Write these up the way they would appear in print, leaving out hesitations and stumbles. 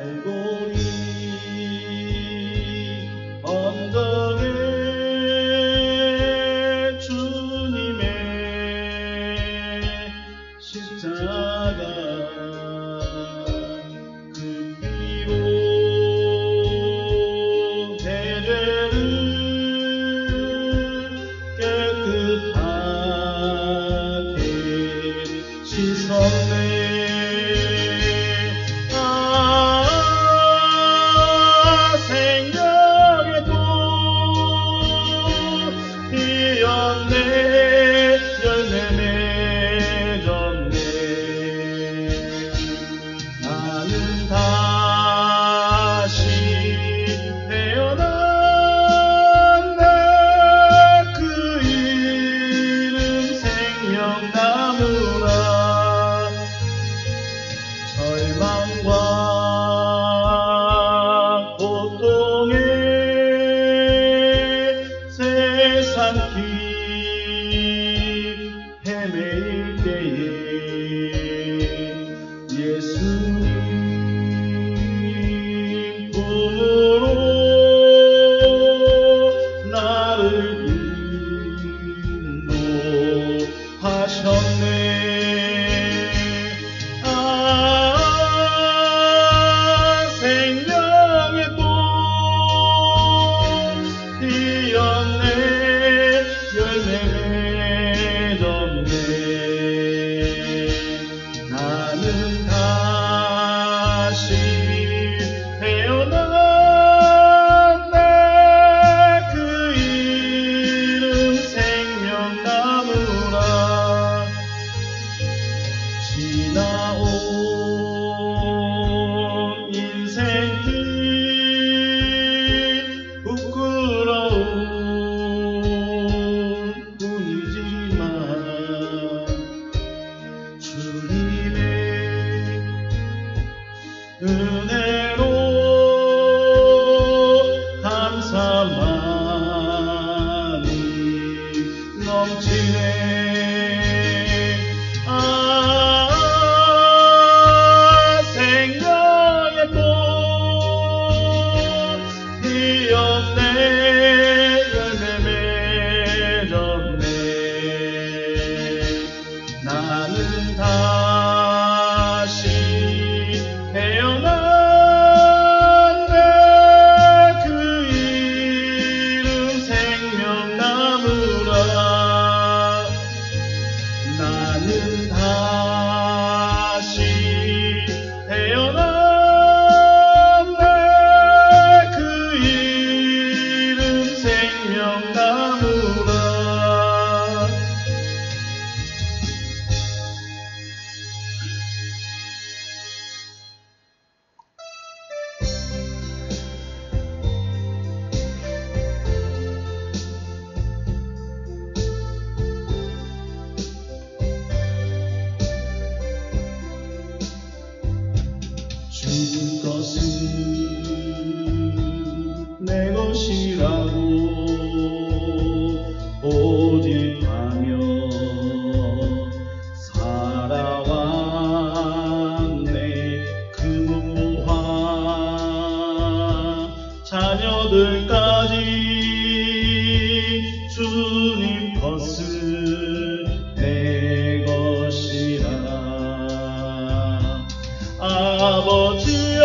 갈보리 언덕에 주님의 십자가 그 피로 내 죄를 깨끗하게 씻었네. 생명의 꽃 피었네. 열매 맺었네. 나는 다시 태어났네. 그 이름 생명나무라. 절망과 고통에 세상 길 헤매일 때에 예수님 품으로 나를 인도하셨네. 생명의 꽃 피었네. 열매 맺었네. 나는 다시 태어났네. 그 이름 생명나무라. 지나온 인생길 부끄러운 뿐이지만 주님의 은혜로 감사만이 넘치네. 생명의 꽃 피었네. 열매 맺었네. 나는 다시 태어났네. 그 이름 생명나무라. 나는 다시 태어났네. 그 이름 생명나무라. 주 것은 내 것이라고 고집하며 살아왔네. 그 무모한 자녀들까지 주님 것은 내 것이라. 아버지여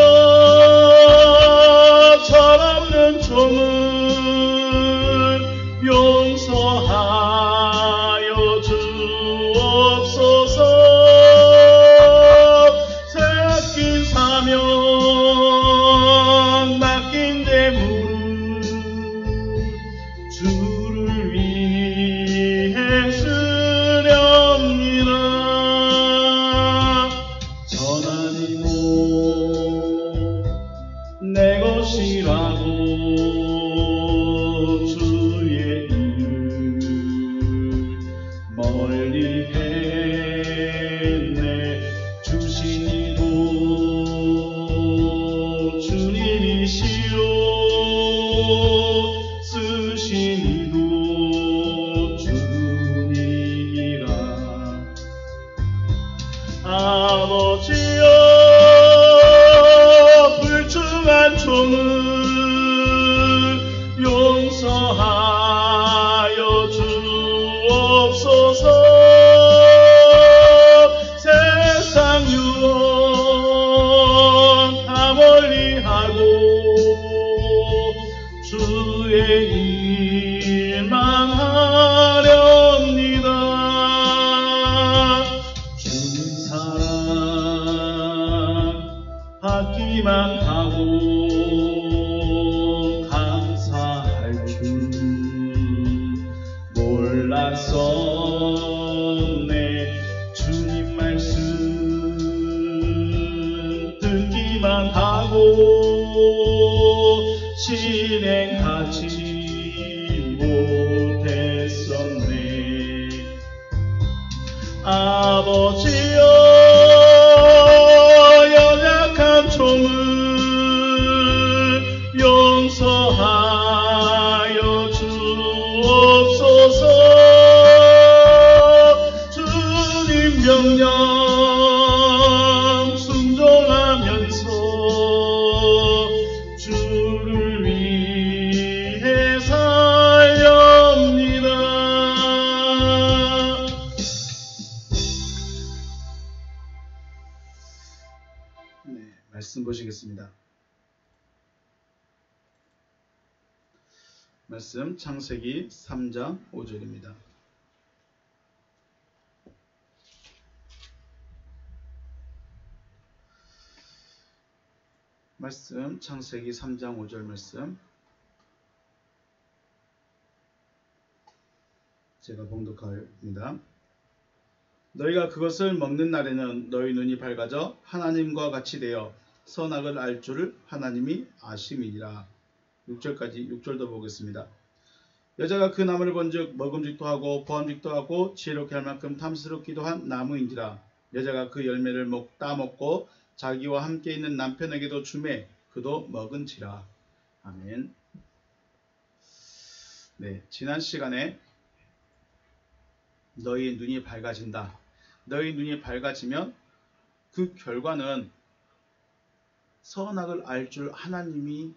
철없는 종을 용서하여 주옵소서. 새긴 사명 맡긴 재물을 주를 위해 쓰렵니다. 전하니 내 것이라고 주의 일을 멀리 했네. 주시니도 주님이시요 쓰시니도 주님이라. 아버지여 받기만 하고 감사할 줄 몰랐었네. 주님 말씀 듣기만 하고 실행하지 못했었네. 아버지여, 연약한 종을 용서하여 주옵소서. 주님 명령 순종하면서 주를 위해 살렵니다. 네, 말씀 보시겠습니다. 말씀 창세기 3장 5절입니다. 말씀 창세기 3장 5절 말씀 제가 봉독합니다. 너희가 그것을 먹는 날에는 너희 눈이 밝아져 하나님과 같이 되어 선악을 알 줄을 하나님이 아심이니라. 6절도 보겠습니다. 여자가 그 나무를 본즉 먹음직도 하고 보암직도 하고 지혜롭게 할 만큼 탐스럽기도 한 나무인지라. 여자가 그 열매를 따먹고 자기와 함께 있는 남편에게도 주매 그도 먹은지라. 아멘. 네, 지난 시간에 너희 눈이 밝아진다. 너희 눈이 밝아지면 그 결과는 선악을 알 줄 하나님이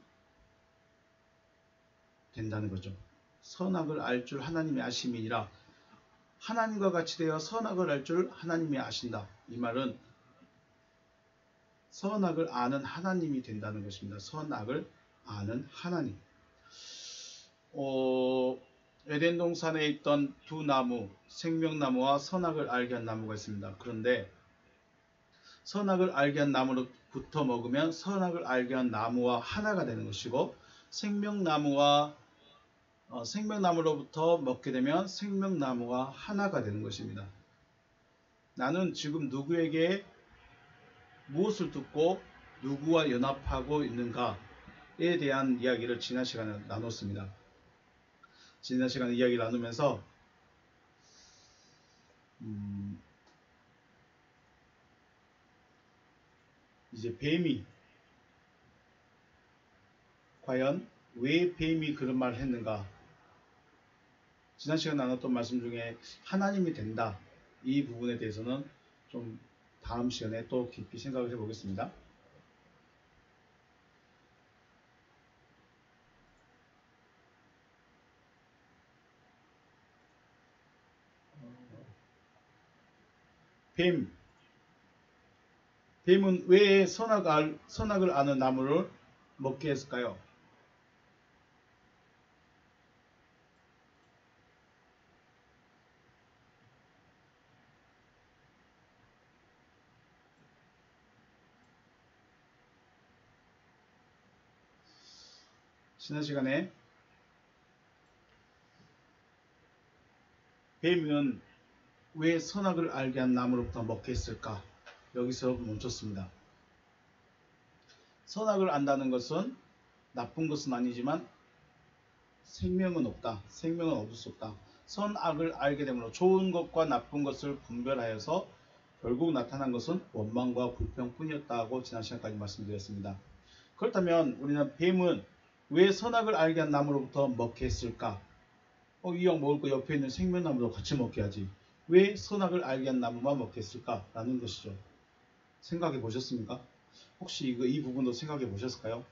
된다는 거죠. 선악을 알 줄 하나님이 아심이니라. 하나님과 같이 되어 선악을 알 줄 하나님이 아신다. 이 말은 선악을 아는 하나님이 된다는 것입니다. 선악을 아는 하나님. 에덴 동산에 있던 두 나무, 생명나무와 선악을 알게 한 나무가 있습니다. 그런데 선악을 알게 한 나무로부터 먹으면 선악을 알게 한 나무와 하나가 되는 것이고, 생명나무로부터 먹게 되면 생명나무와 하나가 되는 것입니다. 나는 지금 누구에게 무엇을 듣고 누구와 연합하고 있는가에 대한 이야기를 지난 시간에 나눴습니다. 지난 시간에 이야기를 나누면서 이제 뱀이 과연 왜 뱀이 그런 말을 했는가, 지난 시간에 나눴던 말씀 중에 하나님이 된다, 이 부분에 대해서는 좀 다음 시간에 또 깊이 생각을 해보겠습니다. 뱀은 왜 선악을 아는 나무를 먹게 했을까요? 지난 시간에 뱀은 왜 선악을 알게 한 나무로부터 먹게 했을까? 여기서 멈췄습니다. 선악을 안다는 것은 나쁜 것은 아니지만 생명은 없다. 생명은 얻을 수 없다. 선악을 알게 되므로 좋은 것과 나쁜 것을 분별하여서 결국 나타난 것은 원망과 불평뿐이었다고 지난 시간까지 말씀드렸습니다. 그렇다면 우리는 뱀은 왜 선악을 알게 한 나무로부터 먹게 했을까? 이왕 먹을 거 옆에 있는 생명나무도 같이 먹게 하지. 왜 선악을 알게 한 나무만 먹게 했을까? 라는 것이죠. 생각해 보셨습니까? 혹시 이 부분도 생각해 보셨을까요?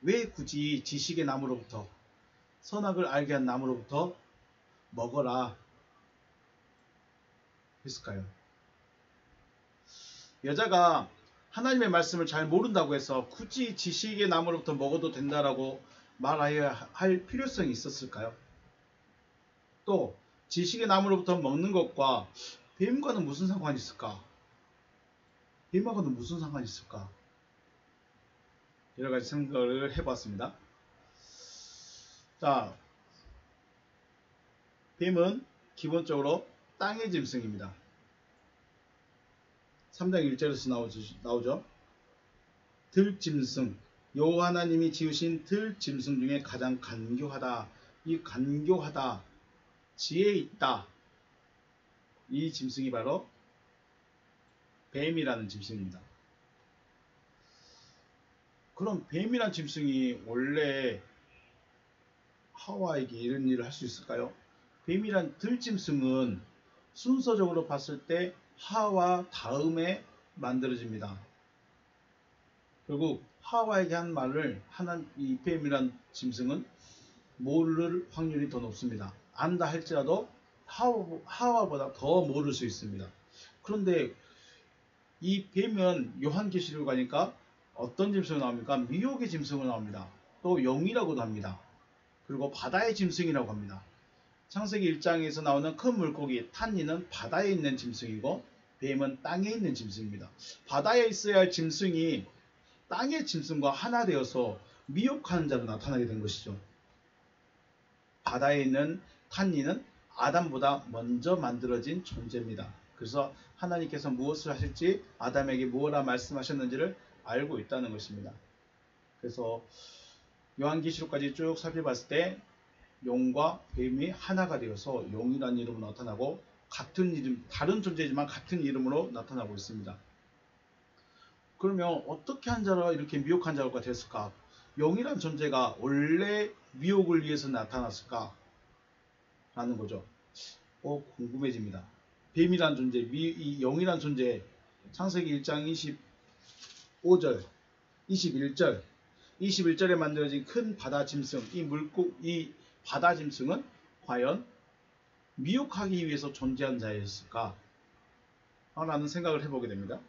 왜 굳이 지식의 나무로부터, 선악을 알게 한 나무로부터 먹어라 했을까요? 여자가 하나님의 말씀을 잘 모른다고 해서 굳이 지식의 나무로부터 먹어도 된다라고 말해야 할 필요성이 있었을까요? 또 지식의 나무로부터 먹는 것과 뱀과는 무슨 상관이 있을까? 뱀하고는 무슨 상관이 있을까? 여러 가지 생각을 해봤습니다. 자, 뱀은 기본적으로 땅의 짐승입니다. 3장 1절에서 나오죠. 들짐승, 여호와 하나님이 지으신 들짐승 중에 가장 간교하다. 이 간교하다, 지혜 있다. 이 짐승이 바로 뱀이라는 짐승입니다. 그럼 뱀이란 짐승이 원래 하와에게 이런 일을 할 수 있을까요? 뱀이란 들짐승은 순서적으로 봤을 때 하와 다음에 만들어집니다. 결국 하와에게 한 말을 이 뱀이란 짐승은 모를 확률이 더 높습니다. 안다 할지라도 하와보다 더 모를 수 있습니다. 그런데 이 뱀은 요한계시록 가니까 어떤 짐승이 나옵니까? 미혹의 짐승으로 나옵니다. 또 영이라고도 합니다. 그리고 바다의 짐승이라고 합니다. 창세기 1장에서 나오는 큰 물고기 탄니는 바다에 있는 짐승이고 뱀은 땅에 있는 짐승입니다. 바다에 있어야 할 짐승이 땅의 짐승과 하나 되어서 미혹하는 자로 나타나게 된 것이죠. 바다에 있는 탄니는 아담보다 먼저 만들어진 존재입니다. 그래서 하나님께서 무엇을 하실지 아담에게 무엇라 말씀하셨는지를 알고 있다는 것입니다. 그래서 요한계시록까지 쭉 살펴봤을 때 용과 뱀이 하나가 되어서 용이라는 이름으로 나타나고 같은 이름, 다른 존재지만 같은 이름으로 나타나고 있습니다. 그러면 어떻게 한 자가 이렇게 미혹한 자가 됐을까? 용이란 존재가 원래 미혹을 위해서 나타났을까? 라는 거죠. 궁금해집니다. 뱀이란 존재, 이 영이란 존재, 창세기 1장 25절, 21절, 21절에 만들어진 큰 바다 짐승, 이 바다 짐승은 과연 미혹하기 위해서 존재한 자였을까? 라는 생각을 해보게 됩니다.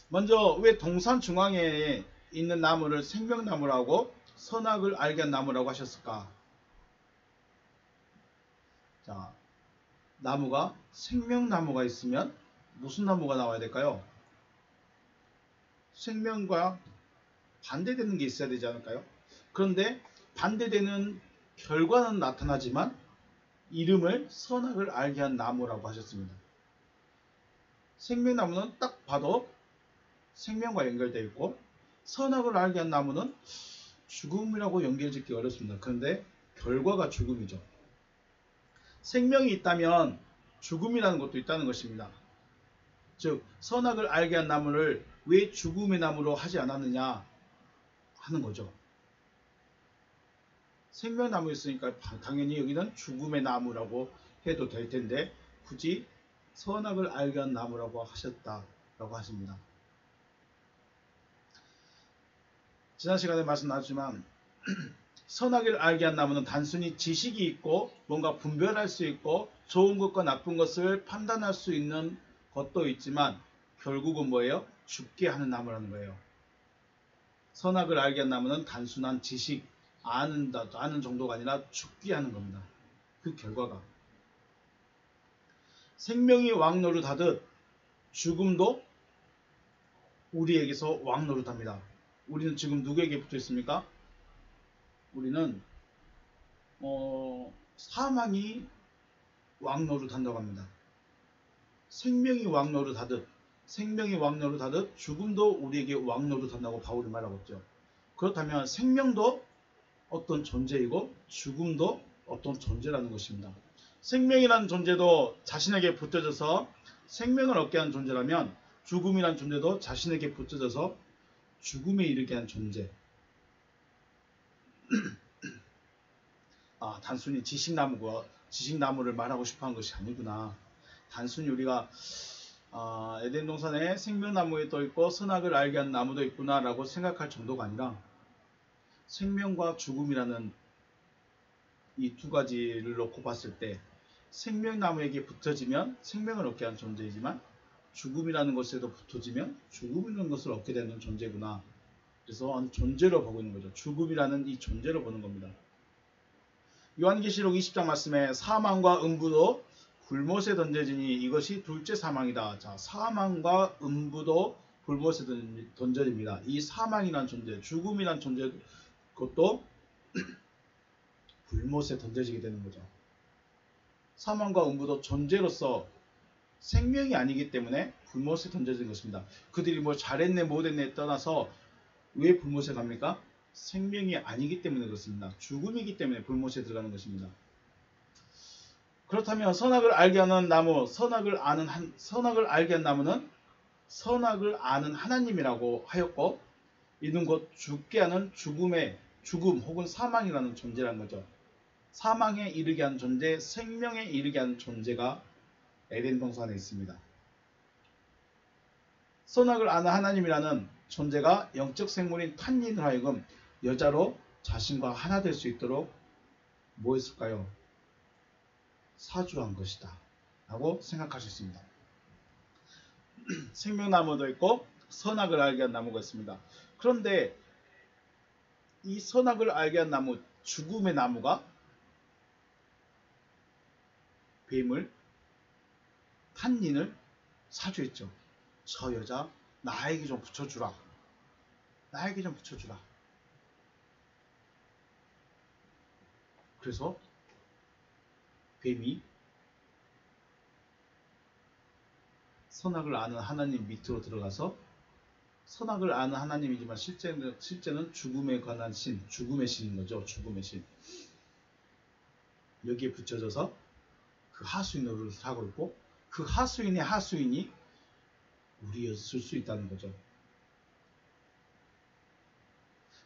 먼저 왜 동산 중앙에 있는 나무를 생명나무라고 선악을 알게 한 나무라고 하셨을까? 자, 나무가 생명나무가 있으면 무슨 나무가 나와야 될까요? 생명과 반대되는 게 있어야 되지 않을까요? 그런데 반대되는 결과는 나타나지만 이름을 선악을 알게 한 나무라고 하셨습니다. 생명나무는 딱 봐도 생명과 연결되어 있고 선악을 알게 한 나무는 죽음이라고 연결짓기 어렵습니다. 그런데 결과가 죽음이죠. 생명이 있다면 죽음이라는 것도 있다는 것입니다. 즉 선악을 알게 한 나무를 왜 죽음의 나무로 하지 않았느냐 하는 거죠. 생명나무였으니까 당연히 여기는 죽음의 나무라고 해도 될 텐데 굳이 선악을 알게 한 나무라고 하셨다라고 하십니다. 지난 시간에 말씀 나눴지만 선악을 알게 한 나무는 단순히 지식이 있고 뭔가 분별할 수 있고 좋은 것과 나쁜 것을 판단할 수 있는 것도 있지만 결국은 뭐예요? 죽게 하는 나무라는 거예요. 선악을 알게 한 나무는 단순한 지식, 아는 정도가 아니라 죽게 하는 겁니다. 그 결과가. 생명이 왕노릇하듯 죽음도 우리에게서 왕노릇합니다. 우리는 지금 누구에게 붙어 있습니까? 우리는 사망이 왕노릇한다고 합니다. 생명이 왕노릇하듯 죽음도 우리에게 왕노릇한다고 바울이 말하고 있죠. 그렇다면 생명도 어떤 존재이고 죽음도 어떤 존재라는 것입니다. 생명이라는 존재도 자신에게 붙여져서 생명을 얻게 하는 존재라면 죽음이라는 존재도 자신에게 붙여져서 죽음에 이르게 한 존재. 단순히 지식나무를 말하고 싶어한 것이 아니구나. 단순히 우리가 에덴 동산에 생명나무에 또 있고 선악을 알게 한 나무도 있구나 라고 생각할 정도가 아니라 생명과 죽음이라는 이 두 가지를 놓고 봤을 때 생명나무에게 붙어지면 생명을 얻게 하는 존재이지만 죽음이라는 것에도 붙어지면 죽음이라는 것을 얻게 되는 존재구나. 그래서 존재로 보고 있는 거죠. 죽음이라는 이 존재로 보는 겁니다. 요한계시록 20장 말씀에 사망과 음부도 불못에 던져지니 이것이 둘째 사망이다. 자, 사망과 음부도 불못에 던져집니다. 이 사망이란 존재, 죽음이란 존재, 그것도 불못에 던져지게 되는 거죠. 사망과 음부도 존재로서 생명이 아니기 때문에 불못에 던져진 것입니다. 그들이 뭐 잘했네 못했네 떠나서 왜 불못에 갑니까? 생명이 아니기 때문에 그렇습니다. 죽음이기 때문에 불못에 들어가는 것입니다. 그렇다면 선악을 알게 하는 나무, 선악을 알게 한 나무는 선악을 아는 하나님이라고 하였고, 이는 곧 죽게 하는 죽음 혹은 사망이라는 존재라는 거죠. 사망에 이르게 하는 존재, 생명에 이르게 하는 존재가 에덴 동산에 있습니다. 선악을 아는 하나님이라는 존재가 영적 생물인 탄닌을 하여금 여자로 자신과 하나 될 수 있도록 뭐 했을까요? 사주한 것이다 라고 생각할 수 있습니다. 생명나무도 있고 선악을 알게 한 나무가 있습니다. 그런데 이 선악을 알게 한 나무, 죽음의 나무가 뱀을, 탄닌을 사주했죠. 저 여자 나에게 좀 붙여주라. 나에게 좀 붙여주라. 그래서 뱀이 선악을 아는 하나님 밑으로 들어가서, 선악을 아는 하나님이지만 실제는 죽음에 관한 신, 죽음의 신인 거죠. 죽음의 신. 여기에 붙여져서 그 하수인 노릇을 하고 있고, 그 하수인의 하수인이 우리였을 수 있다는 거죠.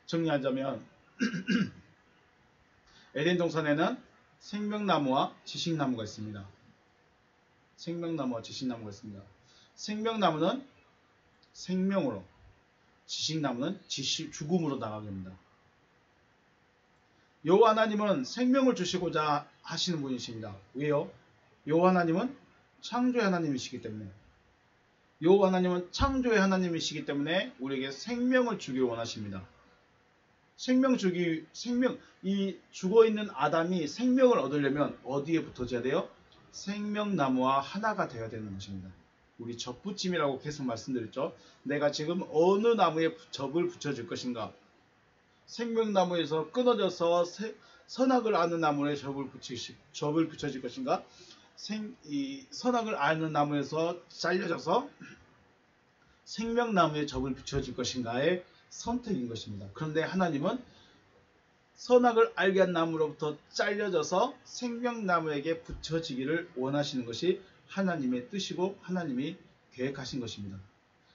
정리하자면 에덴 동산에는 생명나무와 지식나무가 있습니다. 생명나무와 지식나무가 있습니다. 생명나무는 생명으로, 지식나무는 죽음으로 나가게 됩니다. 여호와 하나님은 생명을 주시고자 하시는 분이십니다. 왜요? 여호와 하나님은 창조의 하나님이시기 때문에, 여호와 하나님은 창조의 하나님이시기 때문에 우리에게 생명을 주기를 원하십니다. 이 죽어있는 아담이 생명을 얻으려면 어디에 붙어져야 돼요? 생명나무와 하나가 되어야 되는 것입니다. 우리 접붙임이라고 계속 말씀드렸죠. 내가 지금 어느 나무에 접을 붙여줄 것인가? 생명나무에서 끊어져서 선악을 아는 나무에 접을 붙여질 것인가? 선악을 아는 나무에서 잘려져서 생명나무에 접을 붙여질 것인가의 선택인 것입니다. 그런데 하나님은 선악을 알게 한 나무로부터 잘려져서 생명나무에게 붙여지기를 원하시는 것이 하나님의 뜻이고 하나님이 계획하신 것입니다.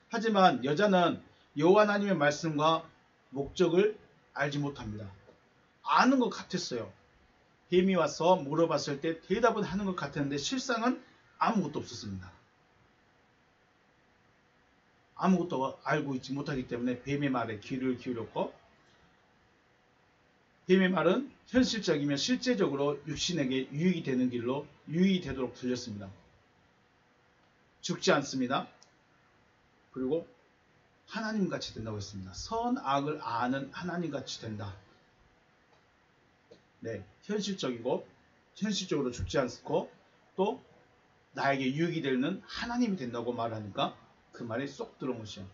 하지만 여자는 여호와 하나님의 말씀과 목적을 알지 못합니다. 아는 것 같았어요. 뱀이 와서 물어봤을 때 대답은 하는 것 같았는데 실상은 아무것도 없었습니다. 아무것도 알고 있지 못하기 때문에 뱀의 말에 귀를 기울였고, 뱀의 말은 현실적이며 실제적으로 육신에게 유익이 되는 길로 유익이 되도록 들렸습니다. 죽지 않습니다. 그리고 하나님같이 된다고 했습니다. 선악을 아는 하나님같이 된다. 네, 현실적으로 죽지 않고 또 나에게 유익이 되는 하나님이 된다고 말하니까 그 말이 쏙 들어온 것이죠.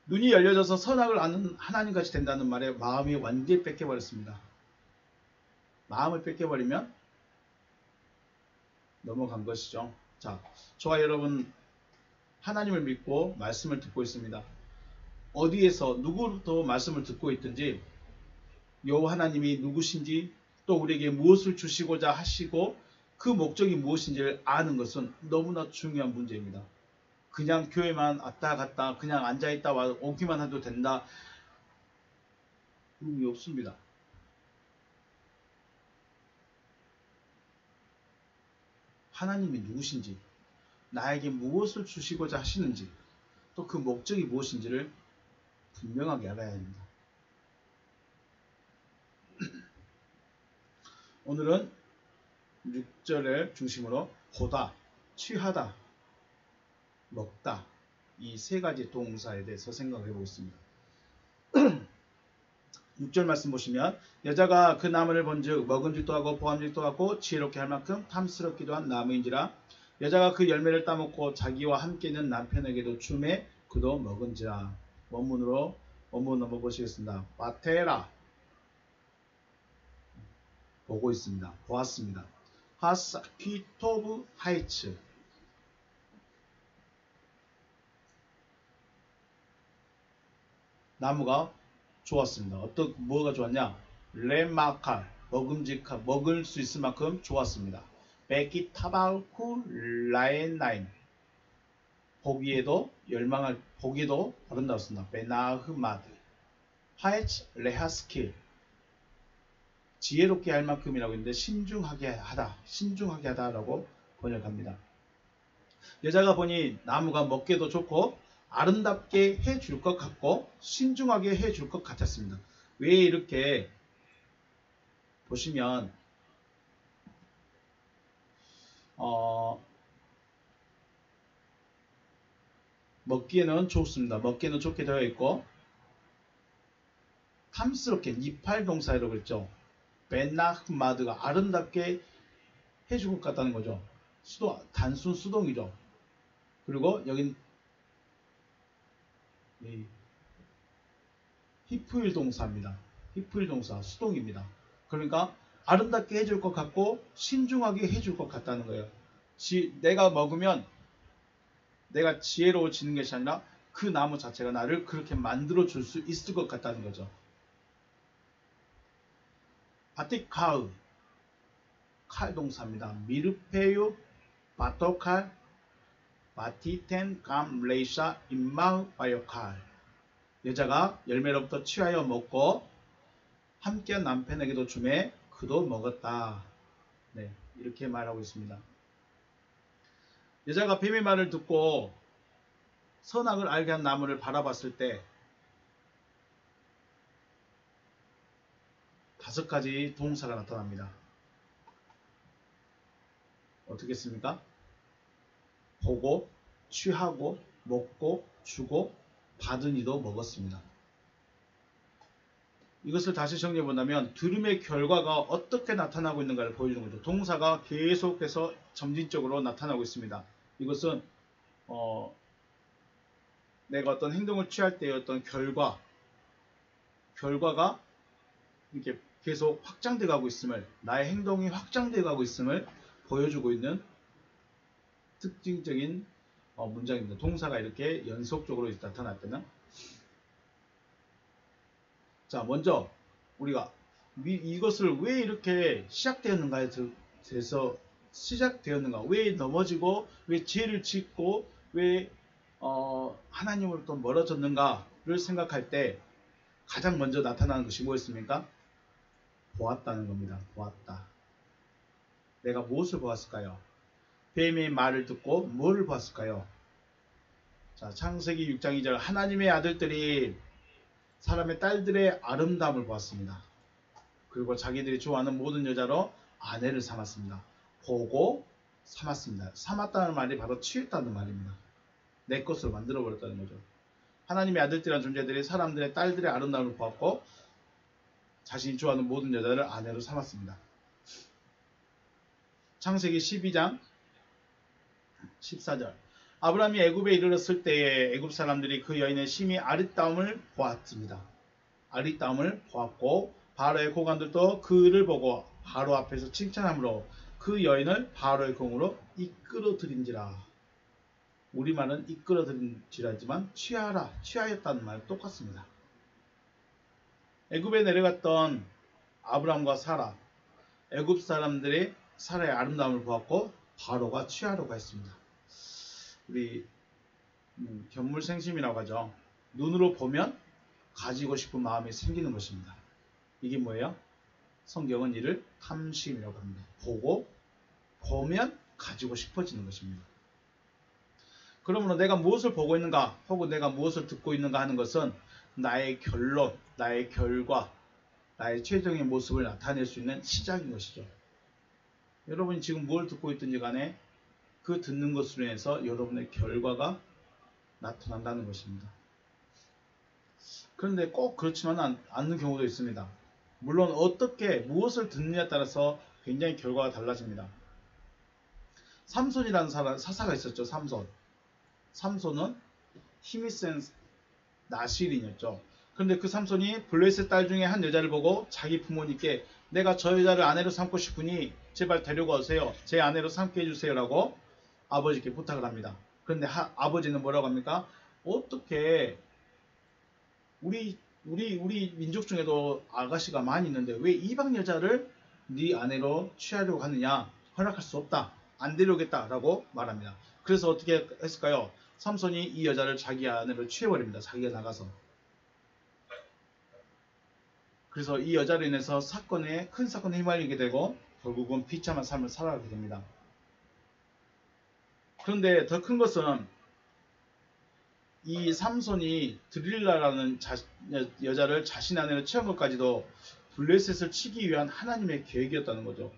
눈이 열려져서 선악을 아는 하나님같이 된다는 말에 마음이 완전히 뺏겨버렸습니다. 마음을 뺏겨버리면 넘어간 것이죠. 자, 저와 여러분 하나님을 믿고 말씀을 듣고 있습니다. 어디에서 누구로부터 말씀을 듣고 있든지 여호와 하나님이 누구신지 또 우리에게 무엇을 주시고자 하시고 그 목적이 무엇인지를 아는 것은 너무나 중요한 문제입니다. 그냥 교회만 왔다 갔다 그냥 앉아있다 오기만 해도 된다. 의미 없습니다. 하나님이 누구신지, 나에게 무엇을 주시고자 하시는지, 또 그 목적이 무엇인지를 분명하게 알아야 합니다. 오늘은 6절을 중심으로 보다, 취하다, 먹다, 이 세 가지 동사에 대해서 생각해 보겠습니다. 6절 말씀 보시면 여자가 그 나무를 본즉 먹음직도 하고 보암직도 하고 지혜롭게 할 만큼 탐스럽기도 한 나무인지라 여자가 그 열매를 따먹고 자기와 함께 있는 남편에게도 주매 그도 먹은지라. 원문으로 원문 넘어보시겠습니다. 바테라 보고 있습니다. 보았습니다. 하사 퀴토브 하이츠 나무가 좋았습니다. 뭐가 좋았냐? 레마칼 먹음직한 먹을 수 있을 만큼 좋았습니다. 베키 타발쿠 라엔나임 보기에도 아름다웠습니다. 베나흐마드 하에츠 레하스킬 지혜롭게 할 만큼이라고 했는데 신중하게 하다라고 번역합니다. 여자가 보니 나무가 먹기도 좋고 아름답게 해줄 것 같고 신중하게 해줄 것 같았습니다. 왜 이렇게 보시면 먹기에는 좋습니다. 먹기에는 좋게 되어 있고 탐스럽게 니팔 동사라고 그랬죠. 베나흐마드가 아름답게 해줄 것 같다는 거죠. 단순 수동이죠. 그리고 여긴 히프일 동사입니다. 히프일 동사 수동입니다. 그러니까 아름답게 해줄 것 같고 신중하게 해줄 것 같다는 거예요. 내가 먹으면 내가 지혜로워지는 것이 아니라 그 나무 자체가 나를 그렇게 만들어 줄 수 있을 것 같다는 거죠. 바티카우 칼 동사입니다. 미르페유 바토칼 바티텐 감 레이샤 임마우 바요칼 여자가 열매로부터 취하여 먹고 함께한 남편에게도 주매 그도 먹었다. 네, 이렇게 말하고 있습니다. 여자가 뱀의 말을 듣고 선악을 알게 한 나무를 바라봤을 때 5가지 동사가 나타납니다. 어떻게 했습니까? 보고, 취하고, 먹고, 주고, 받은 이도 먹었습니다. 이것을 다시 정리해 본다면 들음의 결과가 어떻게 나타나고 있는가를 보여주는 거죠. 동사가 계속해서 점진적으로 나타나고 있습니다. 이것은 내가 어떤 행동을 취할 때의 어떤 결과가 이렇게 계속 확장돼 가고 있음을, 나의 행동이 확장돼 가고 있음을 보여주고 있는 특징적인 문장입니다. 동사가 이렇게 연속적으로 나타날 때는 자, 먼저 우리가 이것을 왜 이렇게 시작되었는가에 대해서 왜 넘어지고 왜 죄를 짓고 왜 하나님으로부터 멀어졌는가를 생각할 때 가장 먼저 나타나는 것이 뭐였습니까? 보았다는 겁니다. 보았다. 내가 무엇을 보았을까요? 뱀의 말을 듣고 뭐를 보았을까요? 자, 창세기 6장 2절 하나님의 아들들이 사람의 딸들의 아름다움을 보았습니다. 그리고 자기들이 좋아하는 모든 여자로 아내를 삼았습니다. 보고 삼았습니다. 삼았다는 말이 바로 취했다는 말입니다. 내 것으로 만들어버렸다는 거죠. 하나님의 아들들이라는 존재들이 사람들의 딸들의 아름다움을 보았고 자신이 좋아하는 모든 여자를 아내로 삼았습니다. 창세기 12장 14절 아브라함이 애굽에 이르렀을 때에 애굽 사람들이 그 여인의 심히 아리따움을 보았습니다. 아리따움을 보았고 바로의 고관들도 그를 보고 바로 앞에서 칭찬함으로 그 여인을 바로의 공으로 이끌어들인지라. 우리말은 이끌어들인지라지만 취하였다는 말 똑같습니다. 애굽에 내려갔던 아브라함과 사라, 애굽 사람들이 사라의 아름다움을 보았고 바로가 취하려고 했습니다. 우리 견물생심이라고 하죠. 눈으로 보면 가지고 싶은 마음이 생기는 것입니다. 이게 뭐예요? 성경은 이를 탐심이라고 합니다. 보면 가지고 싶어지는 것입니다. 그러므로 내가 무엇을 보고 있는가 혹은 내가 무엇을 듣고 있는가 하는 것은 나의 결론, 나의 결과, 나의 최종의 모습을 나타낼 수 있는 시작인 것이죠. 여러분이 지금 뭘 듣고 있든지 간에 그 듣는 것으로 인해서 여러분의 결과가 나타난다는 것입니다. 그런데 꼭 그렇지만 않는 경우도 있습니다. 물론 어떻게 무엇을 듣느냐에 따라서 굉장히 결과가 달라집니다. 삼손이라는 사사가 있었죠. 삼손은 힘이 센 나시린이었죠. 그런데 그 삼손이 블레셋 딸 중에 한 여자를 보고 자기 부모님께 내가 저 여자를 아내로 삼고 싶으니 제발 데려가 오세요. 제 아내로 삼게 해주세요 라고 아버지께 부탁을 합니다. 그런데 아버지는 뭐라고 합니까? 어떻게 우리 민족 중에도 아가씨가 많이 있는데 왜 이방 여자를 네 아내로 취하려고 하느냐? 허락할 수 없다. 안 데려오겠다 라고 말합니다. 그래서 어떻게 했을까요? 삼손이 이 여자를 자기 아내로 취해버립니다. 자기가 나가서. 그래서 이 여자로 인해서 큰 사건에 휘말리게 되고 결국은 비참한 삶을 살아가게 됩니다. 그런데 더 큰 것은 이 삼손이 드릴라라는 여자를 자신 아내로 취한 것까지도 블레셋을 치기 위한 하나님의 계획이었다는 거죠.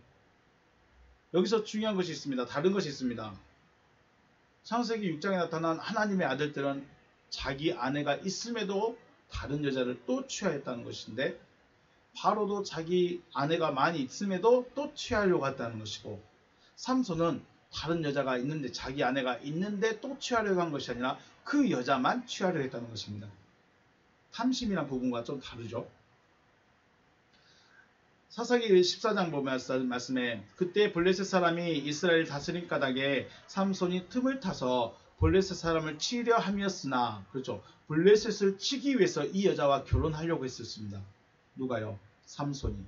여기서 중요한 것이 있습니다. 다른 것이 있습니다. 창세기 6장에 나타난 하나님의 아들들은 자기 아내가 있음에도 다른 여자를 또 취하였다는 것인데 바로도 자기 아내가 많이 있음에도 또 취하려고 했다는 것이고 삼손은 다른 여자가 있는데 자기 아내가 있는데 또 취하려고 한 것이 아니라 그 여자만 취하려고 했다는 것입니다. 탐심이란 부분과 좀 다르죠. 사사기 14장 보면 말씀에 그때 블레셋 사람이 이스라엘 다스림 까닭에 삼손이 틈을 타서 블레셋 사람을 치려 함이었으나 그렇죠. 블레셋을 치기 위해서 이 여자와 결혼하려고 했었습니다. 누가요? 삼손이.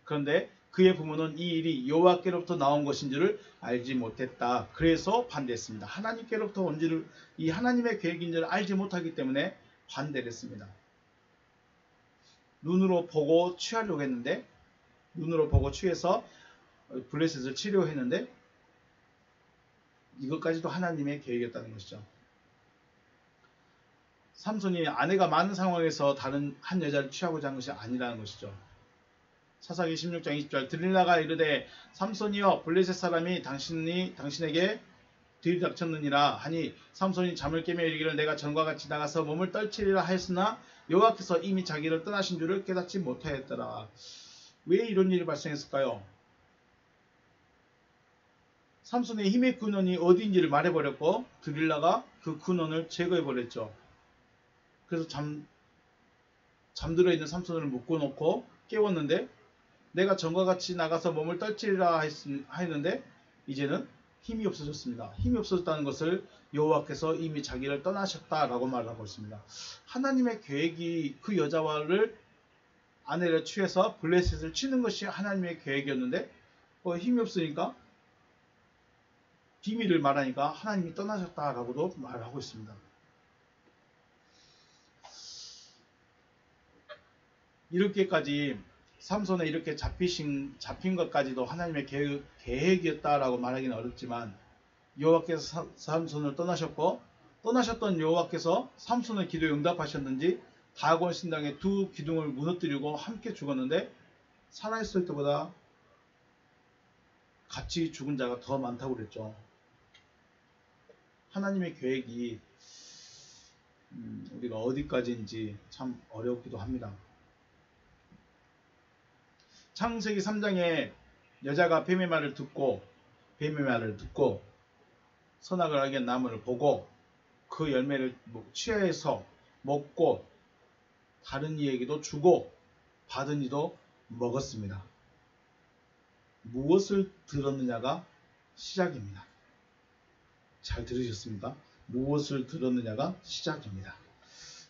그런데 그의 부모는 이 일이 여호와께로부터 나온 것인 줄을 알지 못했다. 그래서 반대했습니다. 하나님께로부터 온 줄을 이 하나님의 계획인 줄을 알지 못하기 때문에 반대를 했습니다. 눈으로 보고 취하려고 했는데 눈으로 보고 취해서 블레셋을 치려고 했는데 이것까지도 하나님의 계획이었다는 것이죠. 삼손이 아내가 많은 상황에서 다른 한 여자를 취하고자 한 것이 아니라는 것이죠. 사사기 16장 20절 드릴라가 이르되 삼손이여 블레셋 사람이 당신에게 들이닥쳤느니라 하니 삼손이 잠을 깨며 이르기를 내가 전과 같이 나가서 몸을 떨치리라 하였으나 여호와께서 이미 자기를 떠나신 줄을 깨닫지 못하였더라. 왜 이런 일이 발생했을까요? 삼손의 힘의 근원이 어디인지를 말해버렸고 드릴라가 그 근원을 제거해버렸죠. 그래서 잠들어 있는 삼손을 묶어놓고 깨웠는데 내가 전과 같이 나가서 몸을 떨치리라 했는데 이제는 힘이 없어졌습니다. 힘이 없어졌다는 것을 여호와께서 이미 자기를 떠나셨다라고 말하고 있습니다. 하나님의 계획이 그 여자와를 아내를 취해서 블레셋을 치는 것이 하나님의 계획이었는데 힘이 없으니까 비밀을 말하니까 하나님이 떠나셨다라고도 말하고 있습니다. 이렇게까지 삼손에 이렇게 잡힌 것까지도 하나님의 계획이었다라고 말하기는 어렵지만 여호와께서 삼손을 떠나셨고 떠나셨던 여호와께서 삼손의 기도에 응답하셨는지 다곤 신당의 두 기둥을 무너뜨리고 함께 죽었는데 살아있을 때보다 같이 죽은 자가 더 많다고 그랬죠. 하나님의 계획이 우리가 어디까지인지 참 어렵기도 합니다. 창세기 3장에 여자가 뱀의 말을 듣고 선악을 알게 된 나무를 보고 그 열매를 취해서 먹고 다른 이에게도 주고 받은 이도 먹었습니다. 무엇을 들었느냐가 시작입니다. 잘 들으셨습니까? 무엇을 들었느냐가 시작입니다.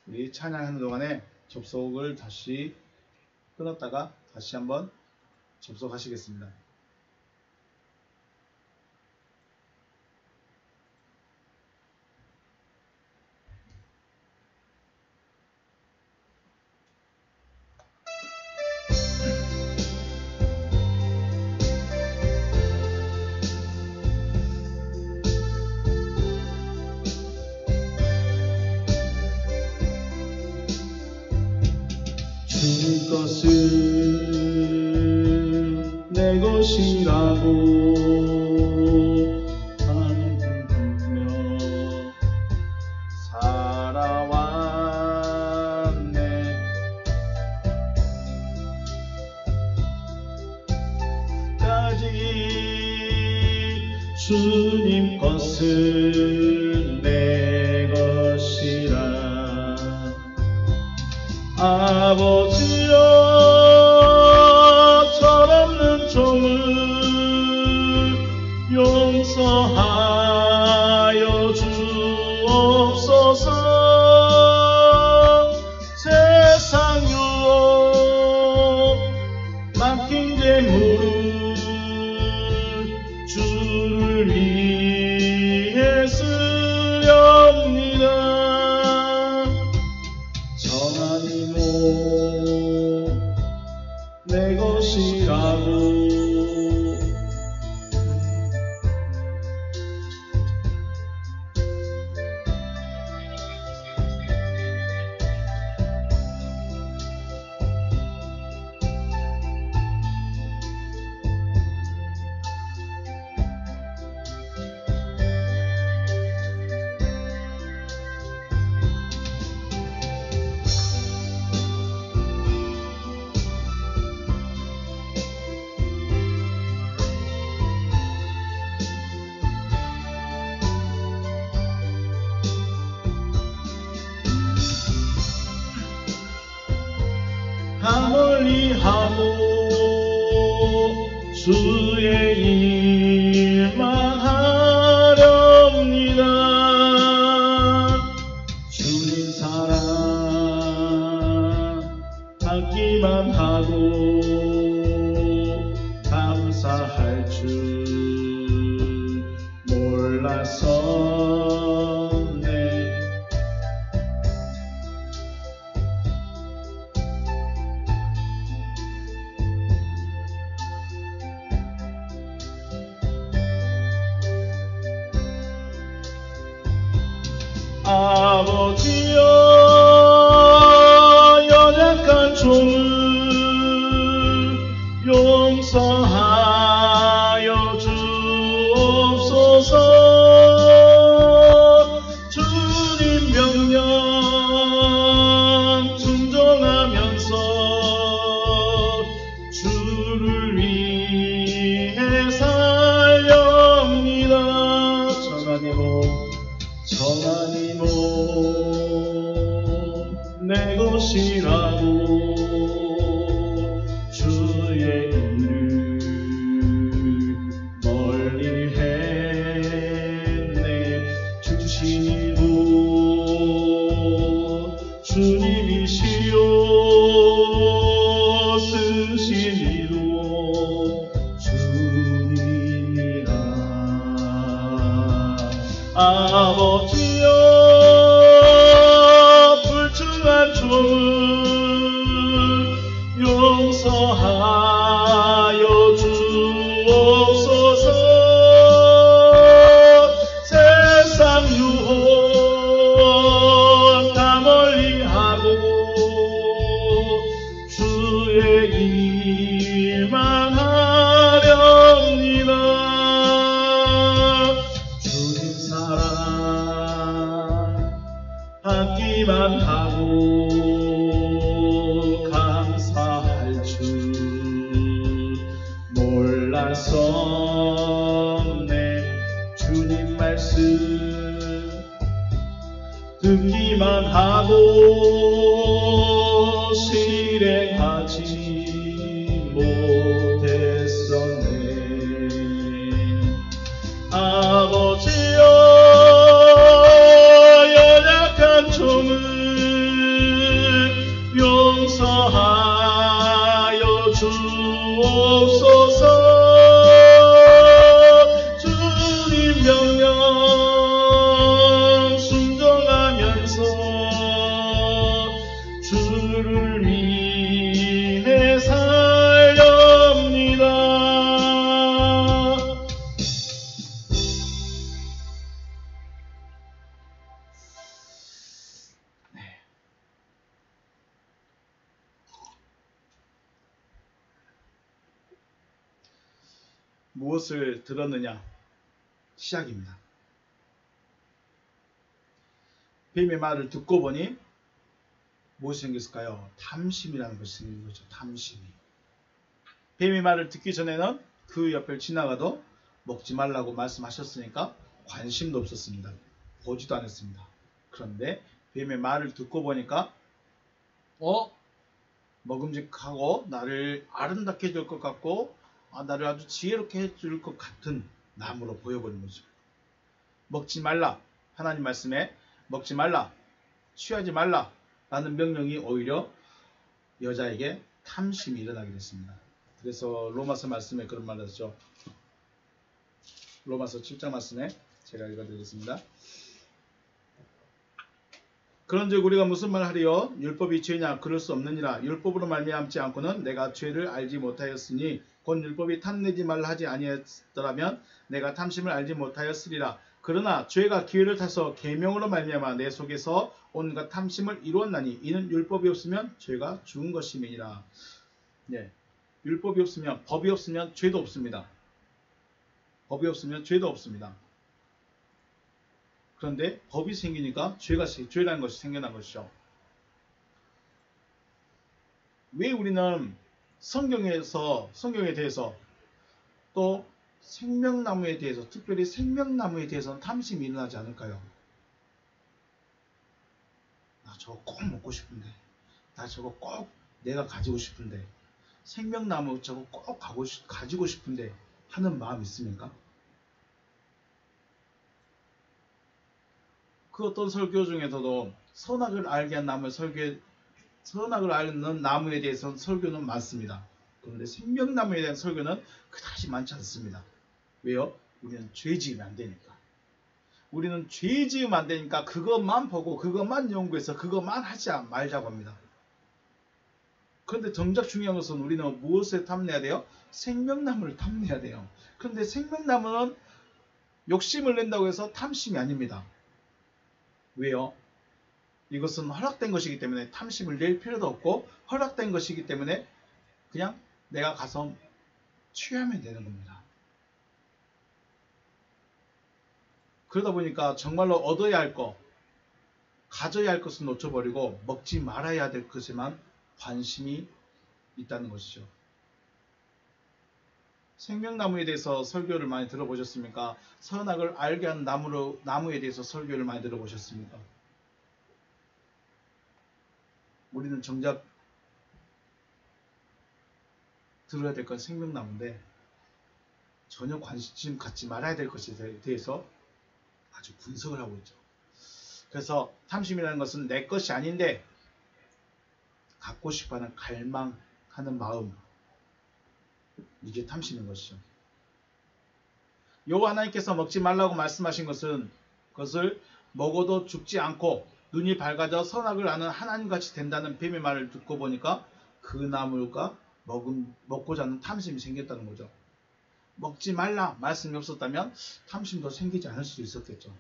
우리 찬양하는 동안에 접속을 다시 끊었다가 다시 한번 접속하시겠습니다. 줄 것을 내 것이라고 안으며 살아왔네. 주님 것은 내 것이라. 아버지여, 철없는 종을 용서하여 주옵소서. 세상 유혹 맡긴 재물을 주를 위해 쓰렵니다. 전하니 내 것이라고. 다 멀리하고 주의 일만 하렵니다. 주님 사랑 받기만 하고 감사할 줄 몰랐었네. 아버지여, 연약한 종을 용서하여 주옵소서. 주님 명령 순종하면서 주를 위해 살렵니다. 전하니 내 것이라고. 주의 일을 멀리 했네. 주신 이도 주님이시요, 쓰신 이도 주님이라. 아버지여, 불충한 종을 용서하여 주옵소서. 세상 유혹 다 멀리하고 주의 일만 하렵니다. 주님 사랑 받기만 하고 감사할 줄 몰랐었네. 주님 말씀 듣기만 하고 실행하지 못했었네. 아버지여, 연약한 종을 용서하여 주옵소서. 주님 명령 순종하면서 주를 위해 살렵니다. 무엇을 들었느냐? 시작입니다. 뱀의 말을 듣고 보니 무엇이 생겼을까요? 탐심이라는 것이 생긴 거죠. 탐심이. 뱀의 말을 듣기 전에는 그 옆을 지나가도 먹지 말라고 말씀하셨으니까 관심도 없었습니다. 보지도 않았습니다. 그런데 뱀의 말을 듣고 보니까 먹음직하고 나를 아름답게 해줄 것 같고 나를 아주 지혜롭게 해줄 것 같은 나무로 보여버린 거죠. 먹지 말라. 하나님 말씀에 먹지 말라. 취하지 말라. 라는 명령이 오히려 여자에게 탐심이 일어나게 됐습니다. 그래서 로마서 말씀에 그런 말을 하죠. 로마서 7장 말씀에 제가 읽어드리겠습니다. 그런즉 우리가 무슨 말 하리요? 율법이 죄냐? 그럴 수 없느니라. 율법으로 말미암지 않고는 내가 죄를 알지 못하였으니 곧 율법이 탐내지 말라 하지 아니했더라면 내가 탐심을 알지 못하였으리라. 그러나 죄가 기회를 타서 계명으로 말미암아 내 속에서 온갖 탐심을 이루었나니 이는 율법이 없으면 죄가 죽은 것임이니라. 네, 율법이 없으면 법이 없으면 죄도 없습니다. 법이 없으면 죄도 없습니다. 그런데 법이 생기니까 죄라는 것이 생겨난 것이죠. 왜 우리는 성경에 대해서 또 생명나무에 대해서, 특별히 생명나무에 대해서는 탐심이 일어나지 않을까요? 나 저거 꼭 먹고 싶은데, 나 저거 꼭 내가 가지고 싶은데, 생명나무 저거 꼭 가지고 싶은데 하는 마음 있습니까? 그 어떤 설교 중에서도 선악을 알게 한 선악을 아는 나무에 대해서는 설교는 많습니다. 그런데 생명나무에 대한 설교는 그다지 많지 않습니다. 왜요? 우리는 죄 지으면 안 되니까. 우리는 죄 지으면 안 되니까 그것만 보고 그것만 연구해서 그것만 하지 말자고 합니다. 그런데 정작 중요한 것은 우리는 무엇을 탐내야 돼요? 생명나무를 탐내야 돼요. 그런데 생명나무는 욕심을 낸다고 해서 탐심이 아닙니다. 왜요? 이것은 허락된 것이기 때문에 탐심을 낼 필요도 없고 허락된 것이기 때문에 그냥 내가 가서 취하면 되는 겁니다. 그러다 보니까 정말로 얻어야 할 것, 가져야 할 것을 놓쳐버리고 먹지 말아야 될 것에만 관심이 있다는 것이죠. 생명나무에 대해서 설교를 많이 들어보셨습니까? 선악을 알게 한 나무에 대해서 설교를 많이 들어보셨습니까? 우리는 정작 들어야 될 건 생명나무인데 전혀 관심 갖지 말아야 될 것에 대해서 아주 분석을 하고 있죠. 그래서 탐심이라는 것은 내 것이 아닌데 갖고 싶어하는 갈망하는 마음, 이게 탐심인 것이죠. 여호와 하나님께서 먹지 말라고 말씀하신 그것을 먹어도 죽지 않고 눈이 밝아져 선악을 아는 하나님같이 된다는 뱀의 말을 듣고 보니까 그 나무가 먹고자 하는 탐심이 생겼다는 거죠. 먹지 말라 말씀이 없었다면 탐심도 생기지 않을 수도 있었겠죠.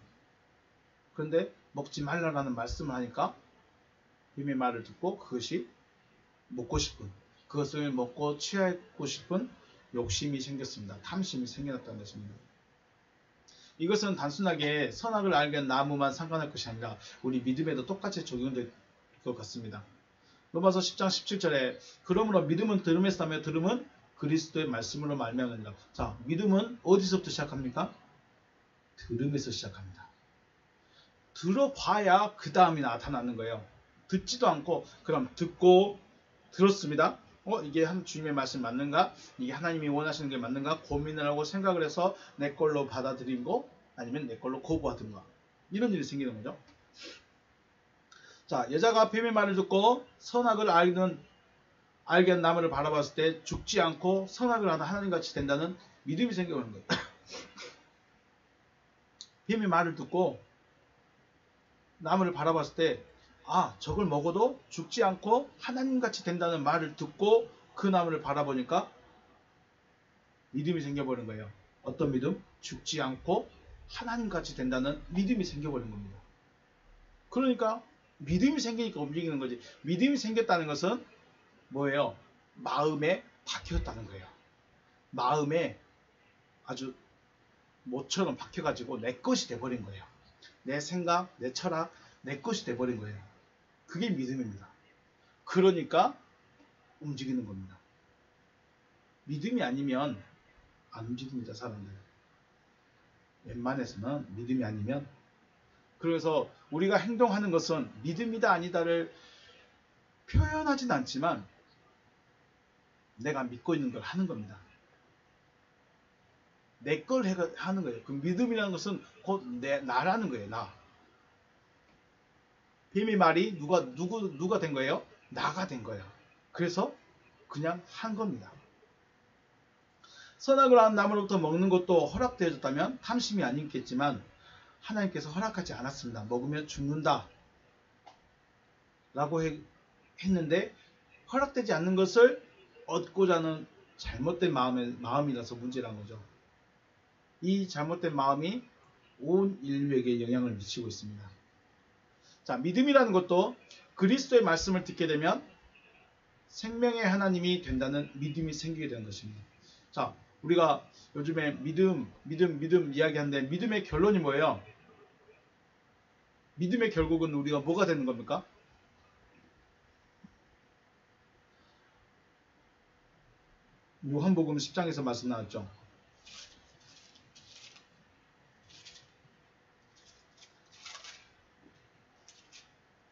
그런데 먹지 말라라는 말씀을 하니까 뱀의 말을 듣고 그것이 먹고 싶은, 그것을 먹고 취하고 싶은 욕심이 생겼습니다. 탐심이 생겨났다는 것입니다. 이것은 단순하게 선악을 알게 한 나무만 상관할 것이 아니라 우리 믿음에도 똑같이 적용될 것 같습니다. 로마서 10장 17절에 그러므로 믿음은 들음에서 나며 들음은 그리스도의 말씀으로 말미암느니라. 자, 믿음은 어디서부터 시작합니까? 들음에서 시작합니다. 들어봐야 그 다음이 나타나는 거예요. 듣지도 않고 그럼 듣고 들었습니다. 이게 주님의 말씀 맞는가? 이게 하나님이 원하시는 게 맞는가? 고민을 하고 생각을 해서 내 걸로 받아들이고 아니면 내 걸로 거부하든가 이런 일이 생기는 거죠. 자, 여자가 뱀의 말을 듣고 선악을 알게 한 나무를 바라봤을 때 죽지 않고 선악을 하는 하나님같이 된다는 믿음이 생겨오는 거예요. 뱀의 말을 듣고 나무를 바라봤을 때 저걸 먹어도 죽지 않고 하나님같이 된다는 말을 듣고 그 나무를 바라보니까 믿음이 생겨버린 거예요. 어떤 믿음? 죽지 않고 하나님같이 된다는 믿음이 생겨버린 겁니다. 그러니까 믿음이 생기니까 움직이는 거지. 믿음이 생겼다는 것은 뭐예요? 마음에 박혔다는 거예요. 마음에 아주 모처럼 박혀가지고 내 것이 돼버린 거예요. 내 생각, 내 철학, 내 것이 돼버린 거예요. 그게 믿음입니다. 그러니까 움직이는 겁니다. 믿음이 아니면 안 움직입니다, 사람들. 웬만해서는 믿음이 아니면. 그래서 우리가 행동하는 것은 믿음이다 아니다를 표현하진 않지만 내가 믿고 있는 걸 하는 겁니다. 내 걸 하는 거예요. 그 믿음이라는 것은 곧 나라는 거예요. 나. 뱀의 말이 누가 된 거예요? 나가 된 거예요. 그래서 그냥 한 겁니다. 선악을 아는 나무로부터 먹는 것도 허락되어졌다면 탐심이 아니겠지만 하나님께서 허락하지 않았습니다. 먹으면 죽는다 라고 했는데 허락되지 않는 것을 얻고자 하는 잘못된 마음이라서 문제란 거죠. 이 잘못된 마음이 온 인류에게 영향을 미치고 있습니다. 자, 믿음이라는 것도 그리스도의 말씀을 듣게 되면 생명의 하나님이 된다는 믿음이 생기게 되는 것입니다. 자, 우리가 요즘에 믿음 이야기하는데 믿음의 결론이 뭐예요? 믿음의 결국은 우리가 뭐가 되는 겁니까? 요한복음 10장에서 말씀 나왔죠.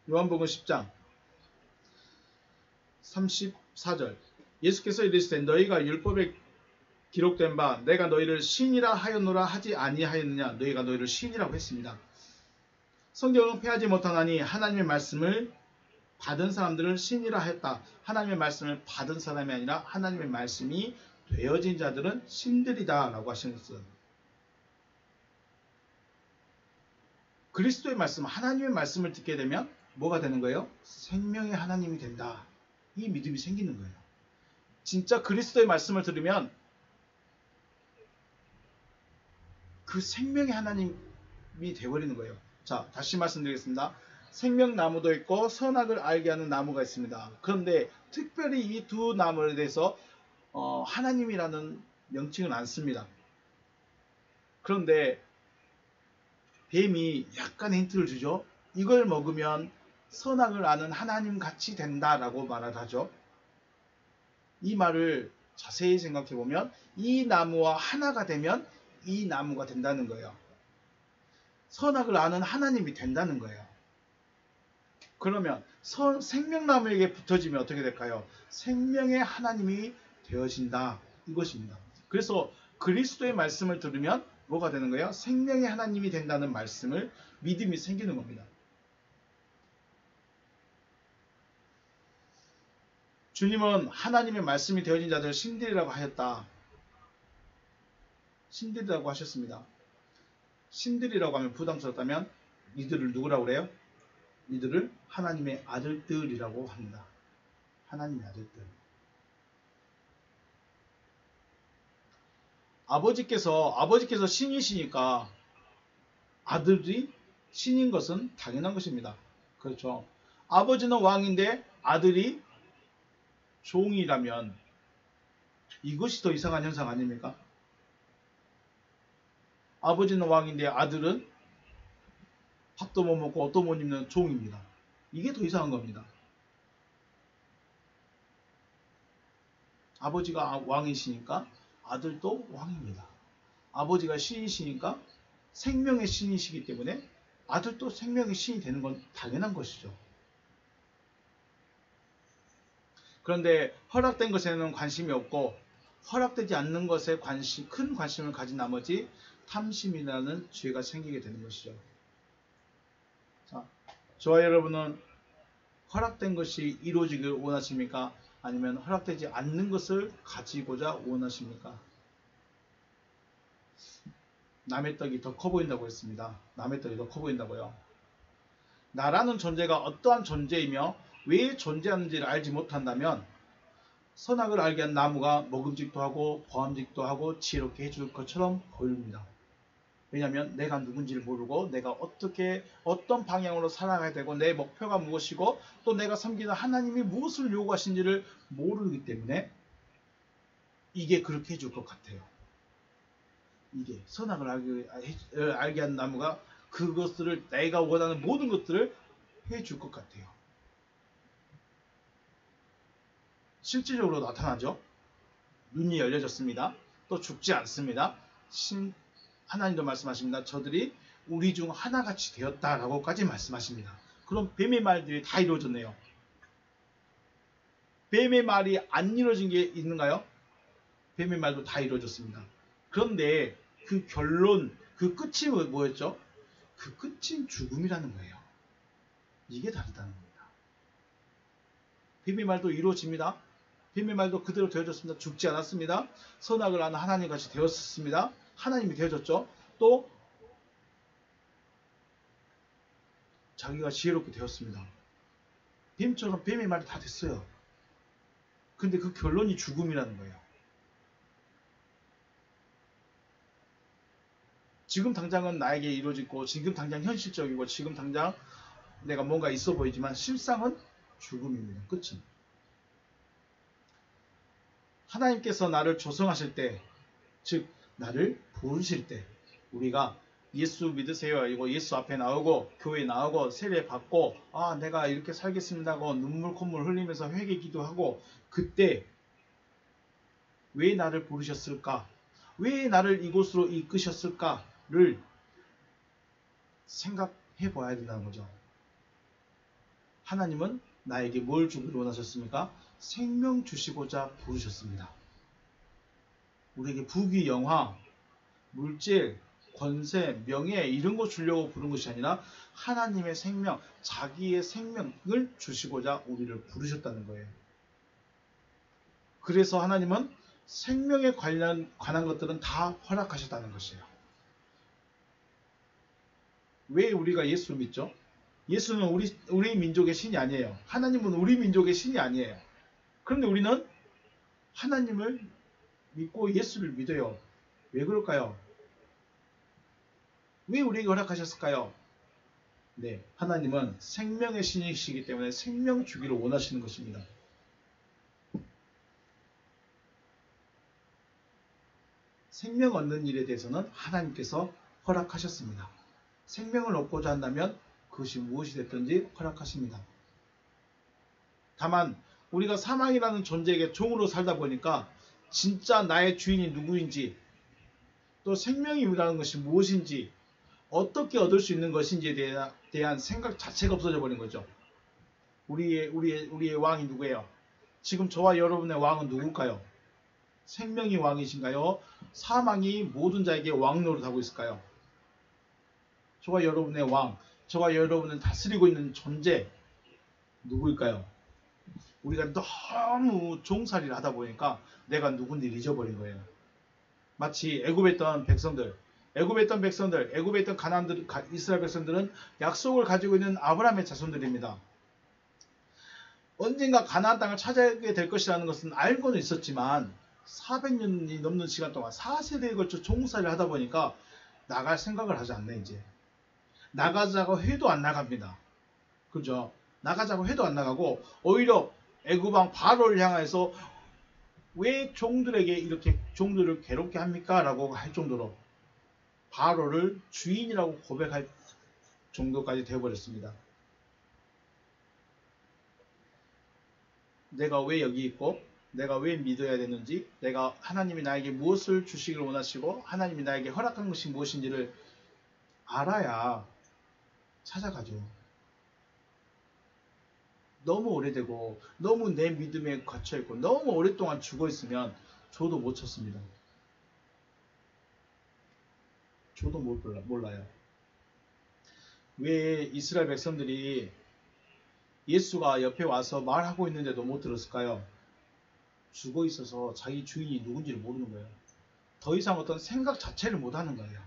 요한복음 10장 34절 예수께서 이르시되 너희가 율법에 기록된 바 내가 너희를 신이라 하였노라 하지 아니하였느냐. 너희가 너희를 신이라고 했습니다. 성경은 패하지 못하나니 하나님의 말씀을 받은 사람들을 신이라 했다. 하나님의 말씀을 받은 사람이 아니라 하나님의 말씀이 되어진 자들은 신들이다 라고 하셨어요. 그리스도의 말씀, 하나님의 말씀을 듣게 되면 뭐가 되는 거예요? 생명의 하나님이 된다. 이 믿음이 생기는 거예요. 진짜 그리스도의 말씀을 들으면 그 생명의 하나님이 되어버리는 거예요. 자, 다시 말씀드리겠습니다. 생명나무도 있고 선악을 알게 하는 나무가 있습니다. 그런데 특별히 이 두 나무에 대해서 하나님이라는 명칭은 안 씁니다. 그런데 뱀이 약간 힌트를 주죠. 이걸 먹으면 선악을 아는 하나님 같이 된다라고 말을 하죠. 이 말을 자세히 생각해 보면 이 나무와 하나가 되면 이 나무가 된다는 거예요. 선악을 아는 하나님이 된다는 거예요. 그러면 생명나무에게 붙어지면 어떻게 될까요? 생명의 하나님이 되어진다. 이것입니다. 그래서 그리스도의 말씀을 들으면 뭐가 되는 거예요? 생명의 하나님이 된다는 말씀을 믿음이 생기는 겁니다. 주님은 하나님의 말씀이 되어진 자들 신들이라고 하였다. 신들이라고 하셨습니다. 신들이라고 하면 부담스럽다면 이들을 누구라고 그래요? 이들을 하나님의 아들들이라고 합니다. 하나님의 아들들. 아버지께서 신이시니까 아들이 신인 것은 당연한 것입니다. 그렇죠. 아버지는 왕인데 아들이 종이라면 이것이 더 이상한 현상 아닙니까? 아버지는 왕인데 아들은 밥도 못 먹고 옷도 못 입는 종입니다. 이게 더 이상한 겁니다. 아버지가 왕이시니까 아들도 왕입니다. 아버지가 신이시니까 생명의 신이시기 때문에 아들도 생명의 신이 되는 건 당연한 것이죠. 그런데 허락된 것에는 관심이 없고 허락되지 않는 것에 큰 관심을 가진 나머지 탐심이라는 죄가 생기게 되는 것이죠. 자, 저와 여러분은 허락된 것이 이루어지길 원하십니까? 아니면 허락되지 않는 것을 가지고자 원하십니까? 남의 떡이 더 커 보인다고 했습니다. 남의 떡이 더 커 보인다고요. 나라는 존재가 어떠한 존재이며 왜 존재하는지를 알지 못한다면 선악을 알게 한 나무가 먹음직도 하고 보암직도 하고 지혜롭게 해줄 것처럼 보입니다. 왜냐하면 내가 누군지를 모르고 내가 어떤 방향으로 살아가야 되고 내 목표가 무엇이고 또 내가 섬기는 하나님이 무엇을 요구하신지를 모르기 때문에 이게 그렇게 해줄 것 같아요. 이게 선악을 알게 한 나무가 그것들을 내가 원하는 모든 것들을 해줄 것 같아요. 실질적으로 나타나죠. 눈이 열려졌습니다. 또 죽지 않습니다. 하나님도 말씀하십니다. 저들이 우리 중 하나같이 되었다라고까지 말씀하십니다. 그럼 뱀의 말들이 다 이루어졌네요. 뱀의 말이 안 이루어진 게 있는가요? 뱀의 말도 다 이루어졌습니다. 그런데 그 결론, 그 끝이 뭐였죠? 그 끝인 죽음이라는 거예요. 이게 다르다는 겁니다. 뱀의 말도 이루어집니다. 뱀의 말도 그대로 되어졌습니다. 죽지 않았습니다. 선악을 아는 하나님같이 되었습니다. 하나님이 되어졌죠. 또 자기가 지혜롭게 되었습니다. 뱀처럼 뱀의 말이 다 됐어요. 근데 그 결론이 죽음이라는 거예요. 지금 당장은 나에게 이루어지고 지금 당장 현실적이고 지금 당장 내가 뭔가 있어 보이지만 실상은 죽음입니다. 끝은. 하나님께서 나를 조성하실 때, 즉 나를 부르실 때 우리가 예수 믿으세요 이거 예수 앞에 나오고 교회에 나오고 세례 받고 아 내가 이렇게 살겠습니다 하고 눈물 콧물 흘리면서 회개 기도하고 그때 왜 나를 부르셨을까? 왜 나를 이곳으로 이끄셨을까를 생각해 봐야 된다는 거죠. 하나님은 나에게 뭘 주기를 원하셨습니까? 생명 주시고자 부르셨습니다. 우리에게 부귀, 영화, 물질, 권세, 명예 이런 거 주려고 부른 것이 아니라 하나님의 생명, 자기의 생명을 주시고자 우리를 부르셨다는 거예요. 그래서 하나님은 생명에 관한 것들은 다 허락하셨다는 것이에요. 왜 우리가 예수를 믿죠? 예수는 우리 민족의 신이 아니에요. 하나님은 우리 민족의 신이 아니에요. 그런데 우리는 하나님을 믿고 예수를 믿어요. 왜 그럴까요? 왜 우리에게 허락하셨을까요? 네, 하나님은 생명의 신이시기 때문에 생명 주기를 원하시는 것입니다. 생명 얻는 일에 대해서는 하나님께서 허락하셨습니다. 생명을 얻고자 한다면 그것이 무엇이 됐든지 허락하십니다. 다만 우리가 사망이라는 존재에게 종으로 살다 보니까 진짜 나의 주인이 누구인지 또 생명이라는 것이 무엇인지 어떻게 얻을 수 있는 것인지에 대한 생각 자체가 없어져 버린 거죠. 우리의 왕이 누구예요? 지금 저와 여러분의 왕은 누굴까요? 생명이 왕이신가요? 사망이 모든 자에게 왕 노릇하고 있을까요? 저와 여러분의 왕, 저와 여러분을 다스리고 있는 존재 누구일까요? 우리가 너무 종살이를 하다 보니까 내가 누군지를 잊어버린 거예요. 마치 애굽에 있던 백성들, 애굽에 있던 이스라엘 백성들은 약속을 가지고 있는 아브라함의 자손들입니다. 언젠가 가나안 땅을 찾아가게 될 것이라는 것은 알고는 있었지만 400년이 넘는 시간 동안 4세대에 걸쳐 종살이를 하다 보니까 나갈 생각을 하지 않네. 이제 나가자고 해도 안 나갑니다. 그죠? 나가자고 해도 안 나가고 오히려 애굽왕 바로를 향해서 왜 종들에게 이렇게 종들을 괴롭게 합니까? 라고 할 정도로 바로를 주인이라고 고백할 정도까지 되어버렸습니다. 내가 왜 여기 있고 내가 왜 믿어야 되는지 내가 하나님이 나에게 무엇을 주시기를 원하시고 하나님이 나에게 허락한 것이 무엇인지를 알아야 찾아가죠. 너무 오래되고 너무 내 믿음에 갇혀있고 너무 오랫동안 죽어있으면 저도 못 찾습니다. 저도 몰라요. 왜 이스라엘 백성들이 예수가 옆에 와서 말하고 있는데도 못 들었을까요? 죽어있어서 자기 주인이 누군지를 모르는 거예요. 더 이상 어떤 생각 자체를 못하는 거예요.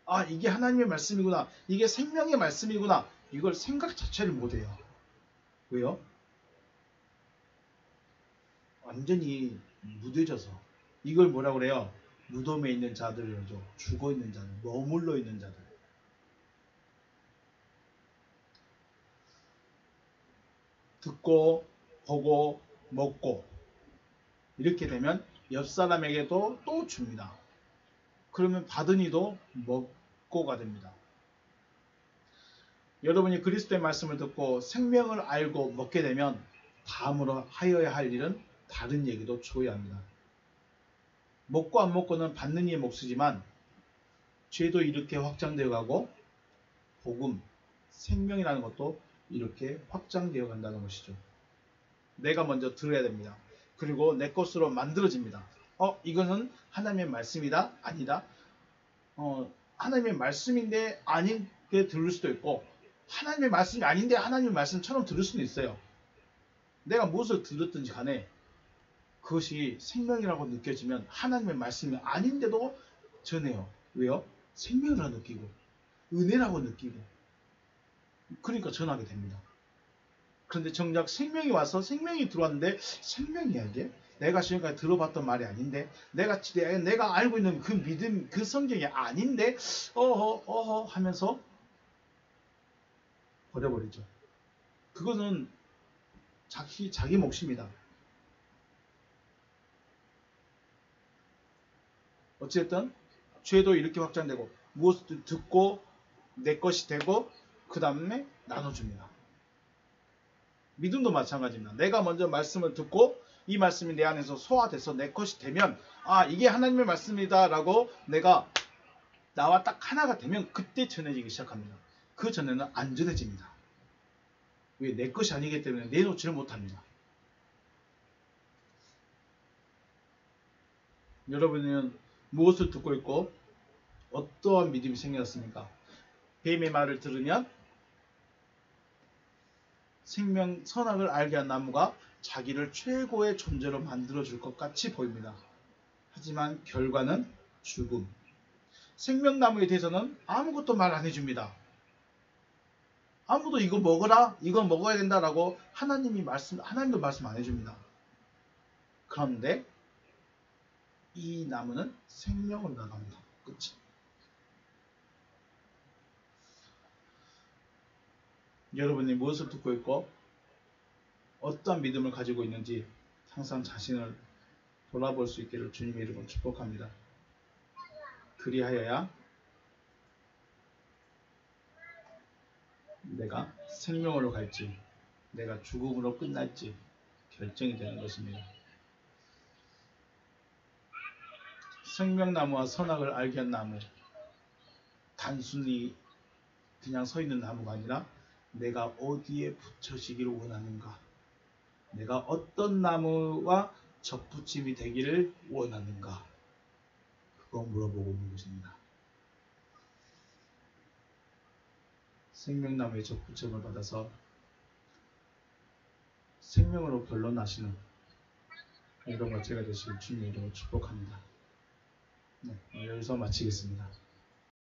아, 이게 하나님의 말씀이구나. 이게 생명의 말씀이구나. 이걸 생각 자체를 못해요. 왜요? 완전히 무뎌져서. 이걸 뭐라 그래요? 무덤에 있는 자들이죠. 죽어있는 자들, 머물러 있는 자들. 듣고 보고 먹고 이렇게 되면 옆 사람에게도 또 줍니다. 그러면 받은 이도 먹고가 됩니다. 여러분이 그리스도의 말씀을 듣고 생명을 알고 먹게 되면 다음으로 하여야 할 일은 다른 얘기도 줘야 합니다. 먹고 안 먹고는 받는 이의 몫이지만 죄도 이렇게 확장되어 가고 복음, 생명이라는 것도 이렇게 확장되어 간다는 것이죠. 내가 먼저 들어야 됩니다. 그리고 내 것으로 만들어집니다. 이거는 하나님의 말씀이다? 아니다? 하나님의 말씀인데 아닌게 들을 수도 있고, 하나님의 말씀이 아닌데 하나님의 말씀처럼 들을 수는 있어요. 내가 무엇을 들었든지 간에 그것이 생명이라고 느껴지면 하나님의 말씀이 아닌데도 전해요. 왜요? 생명이라고 느끼고 은혜라고 느끼고, 그러니까 전하게 됩니다. 그런데 정작 생명이 와서 생명이 들어왔는데 생명이야 이게? 내가 지금까지 들어봤던 말이 아닌데, 내가 알고 있는 그 믿음, 그 성경이 아닌데 하면서 버려버리죠. 그것은 자기 몫입니다. 어쨌든 죄도 이렇게 확장되고 무엇을 듣고 내 것이 되고 그 다음에 나눠줍니다. 믿음도 마찬가지입니다. 내가 먼저 말씀을 듣고 이 말씀이 내 안에서 소화돼서 내 것이 되면 이게 하나님의 말씀이다 라고 내가 나와 딱 하나가 되면 그때 전해지기 시작합니다. 그 전에는 안 전해집니다. 왜? 내 것이 아니기 때문에 내놓지를 못합니다. 여러분은 무엇을 듣고 있고 어떠한 믿음이 생겼습니까? 뱀의 말을 들으면 생명 선악을 알게 한 나무가 자기를 최고의 존재로 만들어줄 것 같이 보입니다. 하지만 결과는 죽음. 생명나무에 대해서는 아무것도 말 안 해줍니다. 아무도 이거 먹어라, 이거 먹어야 된다라고 하나님도 말씀 안 해줍니다. 그런데 이 나무는 생명으로 나갑니다. 끝이. 여러분이 무엇을 듣고 있고 어떠한 믿음을 가지고 있는지 항상 자신을 돌아볼 수 있기를 주님의 이름으로 축복합니다. 그리하여야 내가 생명으로 갈지 내가 죽음으로 끝날지 결정이 되는 것입니다. 생명나무와 선악을 알게 한 나무, 단순히 그냥 서 있는 나무가 아니라 내가 어디에 붙여지기를 원하는가, 내가 어떤 나무와 접붙임이 되기를 원하는가, 그거 물어보고 있는 것입니다. 생명나무의 접붙임을 받아서 생명으로 결론나시는 여러분과 제가 되실 주님의 이름으로 축복합니다. 네, 여기서 마치겠습니다.